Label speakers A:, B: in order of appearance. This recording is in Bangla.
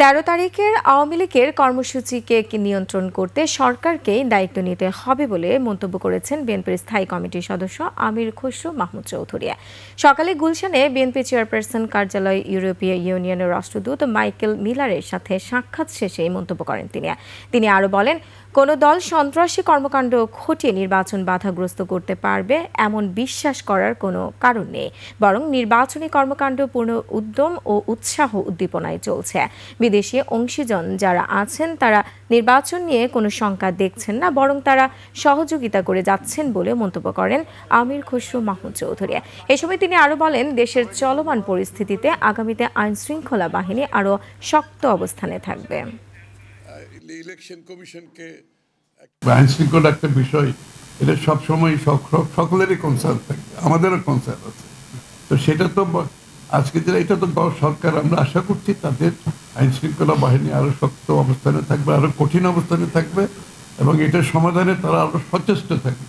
A: ১৩ তারিখের আওয়ামী লীগের কর্মসূচিকে নিয়ন্ত্রণ করতে সরকারকেই দায়িত্ব নিতে হবে বলে মন্তব্য করেছেন বিএনপির স্থায়ী কমিটির সদস্য আমির খসরু মাহমুদ চৌধুরী। সকালে গুলশানে বিএনপি চেয়ারপারসন কার্যালয় ইউরোপীয় ইউনিয়নের রাষ্ট্রদূত মাইকেল মিলারের সাথে সাক্ষাৎ শেষে এই মন্তব্য করেন তিনি আরও বলেন, কোনো দল সন্ত্রাসী কর্মকাণ্ড ঘটিয়ে নির্বাচন বাধাগ্রস্ত করতে পারবে এমন বিশ্বাস করার কোনো কারণ নেই, বরং নির্বাচনী কর্মকাণ্ড পূর্ণ উদ্যম ও উৎসাহ উদ্দীপনায় চলছে। বিদেশি অংশীজন যারা আছেন তারা নির্বাচন নিয়ে কোনো শঙ্কা দেখছেন না, বরং তারা সহযোগিতা করে যাচ্ছেন বলে মন্তব্য করেন আমির খসরু মাহমুদ চৌধুরী। এ সময় তিনি আরও বলেন, দেশের চলমান পরিস্থিতিতে আগামীতে আইন শৃঙ্খলা বাহিনী আরও শক্ত অবস্থানে থাকবে।
B: ইলেকশন কমিশনকে
C: আইন শৃঙ্খলা একটা বিষয়, এটা সবসময় সকলেরই কনসার্ন থাকবে, আমাদেরও কনসার্ন আছে। তো সেটা তো আজকে এটা তো সরকার, আমরা আশা করছি তাদের আইন শৃঙ্খলা বাহিনী আরো শক্ত অবস্থানে থাকবে, আরো কঠিন অবস্থানে থাকবে এবং এটার সমাধানে তারা আরো সচেষ্ট থাকবে।